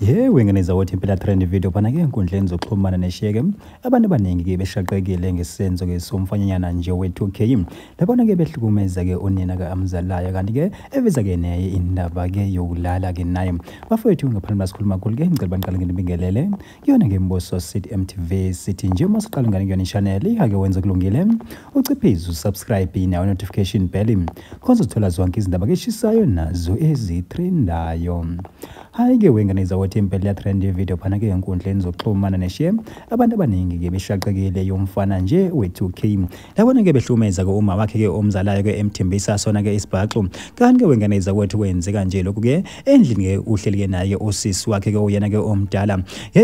Wengeneza wothi impela trend video phana ke enkundleni zokuxhumana neshiyeke abantu abaningi ke beshaqekile ngesenzo ke somfanyana nje we2K labona ke behlukumeza ke unina ka amzalayo kanti ke eveza ke naye indaba ke yokulala ke naye bafowethu ngaphandle basikhuluma kakhulu ke ngicela baniqale nginibingelele kuyona ke Mboso City MTV sithi nje masiqala ngane kuyona channel ake wenza kulungile uciphize usubscribe nayo notification bell khonza uthola zonke izindaba ke shishayo nazo ezitrendayo. Hayi ke wengeneza wothi impela trend video phana ke enkundleni zokuxhumana neshiye abantu abaningi ke beshaqekile yomfana nje we2K labona ke behlumeza ke uma wakhe ke omzalayo ke emthembisa sona ke isibhaxo kanti ke wengeneza wothi wenzeka nje lokhu ke endlini ke uhleli ke naye usisi wakhe ke uyena ke omdala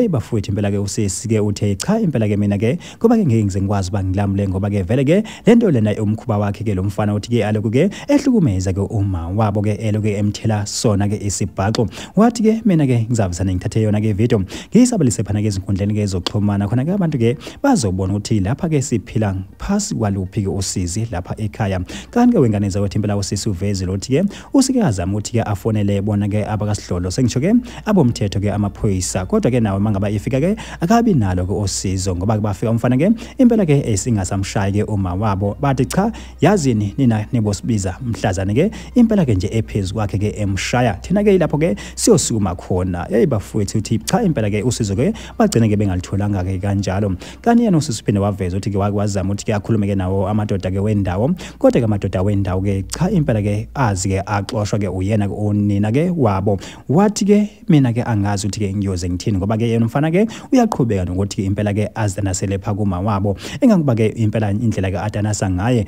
bafowethu impela ke usisi ke uthe cha impela ke mina ke kuba ke ngeke ngize ngikwazi bangilamule ngoba ke vele ke lento lena umkhuba wakhe ke lo mfana uthi ke aloku ke ehlukumeza ke uma wabo ke eloke emthela sona ke isibhaxo wathi ke mina ke ngizabisana ngithathe yona ke video ngisabalise phana ke izinkundleni ke zokuxhumana khona ke abantu ke bazobona ukuthi lapha ke siphila phasi kwaluphi ke usizi lapha ekhaya kanti ke wenganeza ukuthi impela usisi uveze lothi ke usike azama ukuthi ke afonele bona ke abakasidlolo sengisho ke abomthetho ke amaphoyisa kodwa ke nawe mangaba ifika ke akabi nalo ke osizo ngoba bafika umfana ke impela ke esingasamshaye ke uma wabo bathi cha yazini nina nibosibiza mhlazane ke impela ke nje ephezulu kwakhe ke emshaya thina ke lapho ke siyosukuma khona bafowethu uthi cha impela ke usizo ke bagcine ke bengalitholanga ke kanjalo kanti yena usisi uphinde waveza ukuthi ke wakwazama ukuthi ke akhulume ke nawo amadoda ke wendawo kodwa ke amadoda wendawo ke cha impela ke azi ke axoshwa ke uyena ke onina ke wabo wathi ke mina ke angazi ukuthi ke ngiyoze ngithini ngoba ke yena umfana ke uyaqhubeka nokuthi ke impela ke azinasele phakuma wabo engangoba ke impela indlela ke adanasa ngaye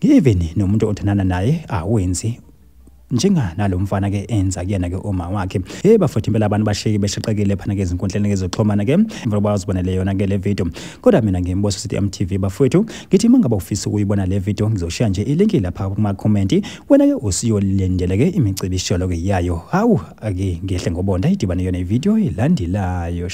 even nomuntu othandana naye awenzi njenga nalo mfana ke enza kuyena ke uma wakhe bafowethu impela abantu basheke beshaqekile phana ke izinkundleni ke zokuxhumana ke mva bazibonele yona ke le video kodwa mina ngeMboso City MTV bafowethu ngithi mangaba ufisa ukuyibona le video ngizoshiya nje ilink lapha kuma comment wena ke usiyolendele ke imicibisholo ke yayo hawu ake ngehle ngobonda idibane yona ivideo elandelayo.